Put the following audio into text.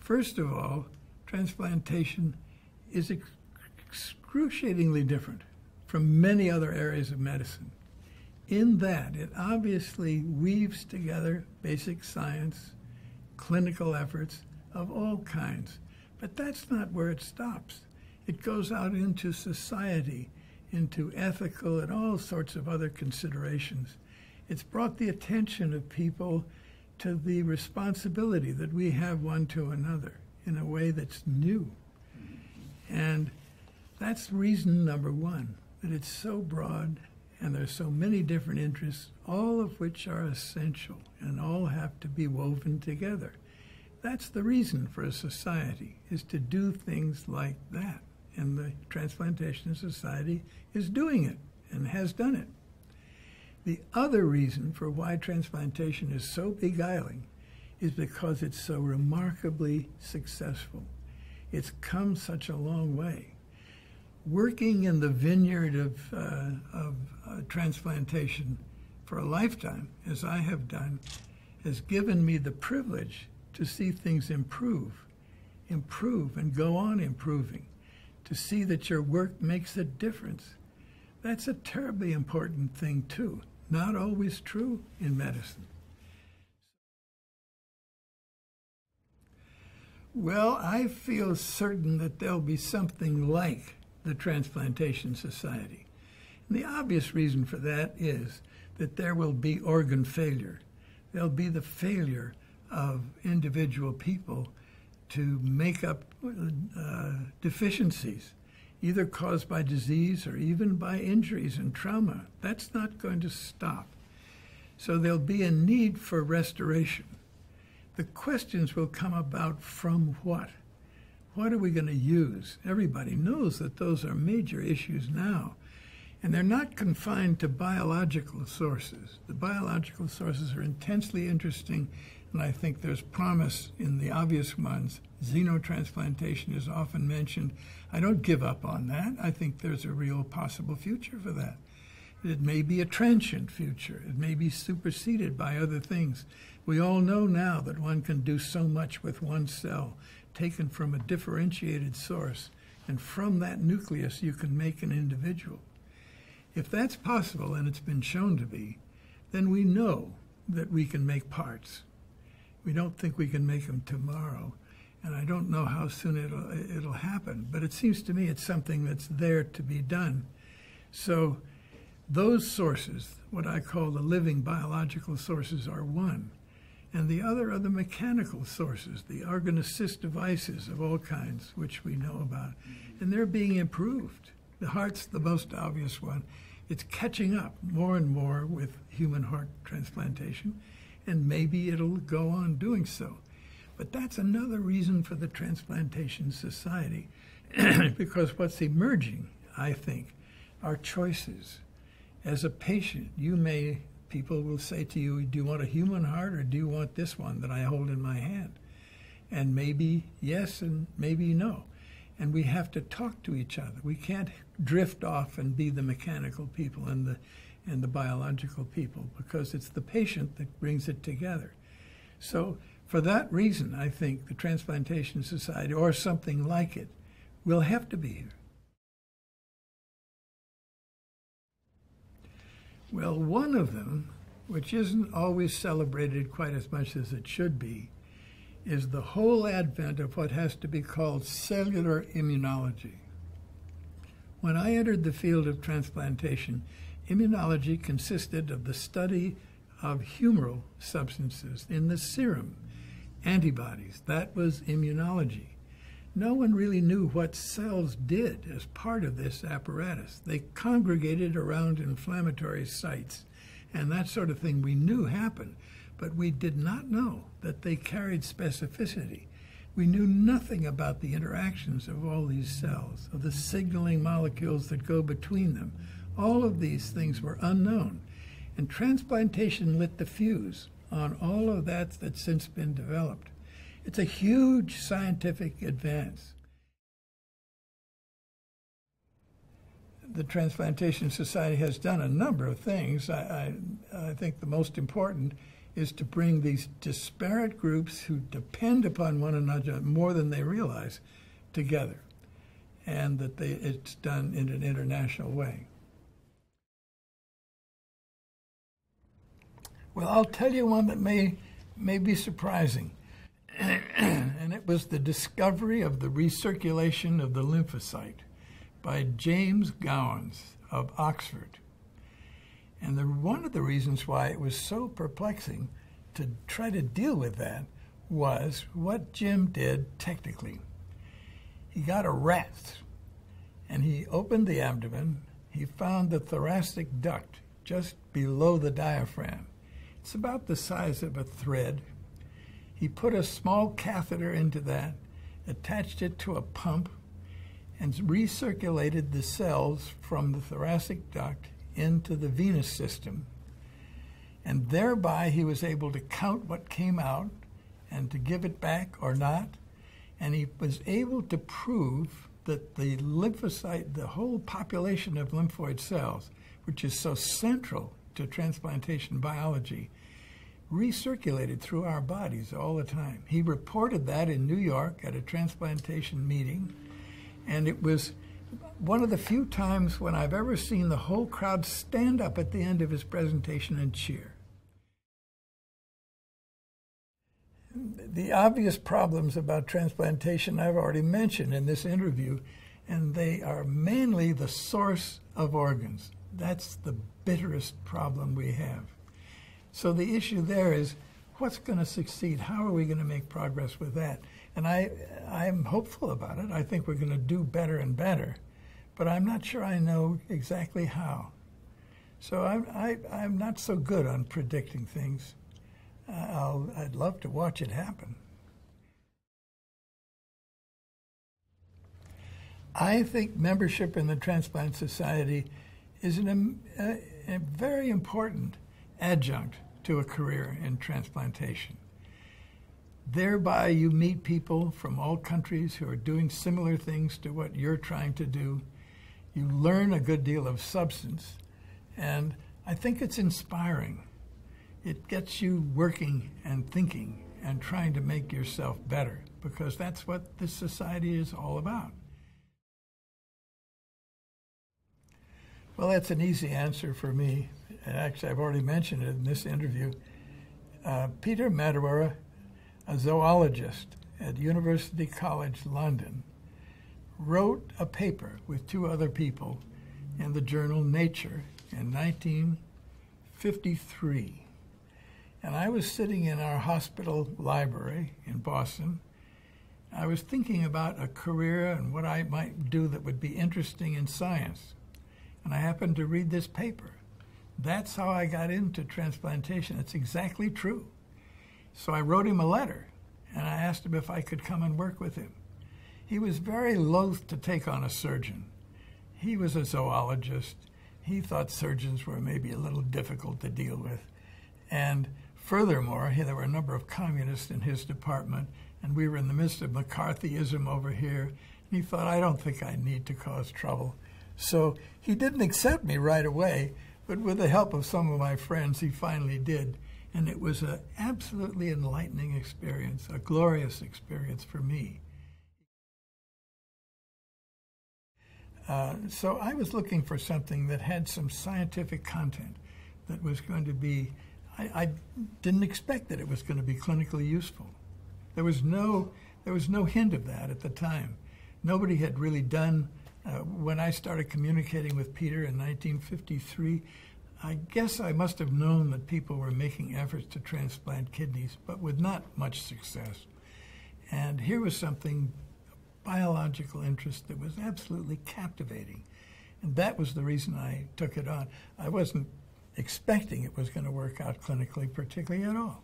First of all, transplantation is excruciatingly different from many other areas of medicine, in that it obviously weaves together basic science, clinical efforts of all kinds. But that's not where it stops. It goes out into society, into ethical and all sorts of other considerations. It's brought the attention of people to the responsibility that we have one to another in a way that's new. And that's reason number one, that it's so broad and there's so many different interests, all of which are essential and all have to be woven together. That's the reason for a society, is to do things like that. And the Transplantation Society is doing it and has done it. The other reason for why transplantation is so beguiling is because it's so remarkably successful. It's come such a long way. Working in the vineyard of transplantation for a lifetime, as I have done, has given me the privilege to see things improve and go on improving, to see that your work makes a difference. That's a terribly important thing too. Not always true in medicine. Well, I feel certain that there'll be something like the Transplantation Society. And the obvious reason for that is that there will be organ failure. There'll be the failure of individual people to make up deficiencies, either caused by disease or even by injuries and trauma. That's not going to stop. So there'll be a need for restoration. The questions will come about from what? What are we going to use? Everybody knows that those are major issues now. And they're not confined to biological sources. The biological sources are intensely interesting, and I think there's promise in the obvious ones. Xenotransplantation is often mentioned. I don't give up on that. I think there's a real possible future for that. It may be a transient future. It may be superseded by other things. We all know now that one can do so much with one cell, taken from a differentiated source, and from that nucleus you can make an individual. If that's possible, and it's been shown to be, then we know that we can make parts. We don't think we can make them tomorrow, and I don't know how soon it'll happen, but it seems to me it's something that's there to be done. So those sources, what I call the living biological sources, are one. And the other are the mechanical sources, the organ assist devices of all kinds, which we know about. And they're being improved. The heart's the most obvious one. It's catching up more and more with human heart transplantation, and maybe it'll go on doing so. But that's another reason for the Transplantation Society, because what's emerging, I think, are choices. As a patient, people will say to you, do you want a human heart or do you want this one that I hold in my hand? And maybe yes and maybe no. And we have to talk to each other. We can't drift off and be the mechanical people and the biological people, because it's the patient that brings it together. So for that reason, I think the Transplantation Society, or something like it, will have to be here. Well, one of them, which isn't always celebrated quite as much as it should be, is the whole advent of what has to be called cellular immunology. When I entered the field of transplantation, immunology consisted of the study of humoral substances in the serum, antibodies. That was immunology. No one really knew what cells did as part of this apparatus. They congregated around inflammatory sites, and that sort of thing we knew happened, but we did not know that they carried specificity. We knew nothing about the interactions of all these cells, of the signaling molecules that go between them. All of these things were unknown, and transplantation lit the fuse on all of that that's since been developed. It's a huge scientific advance. The Transplantation Society has done a number of things. I think the most important is to bring these disparate groups who depend upon one another more than they realize together, and that it's done in an international way. Well, I'll tell you one that may be surprising, and it was the discovery of the recirculation of the lymphocyte by James Gowans of Oxford. And one of the reasons why it was so perplexing to try to deal with that was what Jim did technically. He got a rat, and he opened the abdomen. He found the thoracic duct just below the diaphragm. It's about the size of a thread. He put a small catheter into that, attached it to a pump, and recirculated the cells from the thoracic duct into the venous system. And thereby he was able to count what came out and to give it back or not. And he was able to prove that the lymphocyte, the whole population of lymphoid cells, which is so central to transplantation biology, recirculated through our bodies all the time. He reported that in New York at a transplantation meeting, and it was one of the few times when I've ever seen the whole crowd stand up at the end of his presentation and cheer. The obvious problems about transplantation I've already mentioned in this interview, and they are mainly the source of organs. That's the bitterest problem we have. So the issue there is, what's going to succeed? How are we going to make progress with that? And I'm hopeful about it. I think we're going to do better and better, but I'm not sure I know exactly how. So I'm not so good on predicting things. I'd love to watch it happen. I think membership in the Transplant Society is a very important adjunct to a career in transplantation. Thereby, you meet people from all countries who are doing similar things to what you're trying to do. You learn a good deal of substance, and I think it's inspiring. It gets you working and thinking and trying to make yourself better, because that's what this society is all about. Well, that's an easy answer for me. And actually, I've already mentioned it in this interview. Peter Medawar, a zoologist at University College London, wrote a paper with two other people in the journal Nature in 1953. And I was sitting in our hospital library in Boston. I was thinking about a career and what I might do that would be interesting in science. And I happened to read this paper. That's how I got into transplantation. It's exactly true. So I wrote him a letter, and I asked him if I could come and work with him. He was very loath to take on a surgeon. He was a zoologist. He thought surgeons were maybe a little difficult to deal with. And furthermore, there were a number of communists in his department, and we were in the midst of McCarthyism over here. And he thought, I don't think I need to cause trouble. So he didn't accept me right away, but with the help of some of my friends, he finally did. And it was an absolutely enlightening experience, a glorious experience for me. So I was looking for something that had some scientific content that was going to be, I didn't expect that it was going to be clinically useful. There was no hint of that at the time. Nobody had really done. When I started communicating with Peter in 1953, I guess I must have known that people were making efforts to transplant kidneys, but with not much success. And here was something, biological interest, that was absolutely captivating. And that was the reason I took it on. I wasn't expecting it was going to work out clinically particularly at all.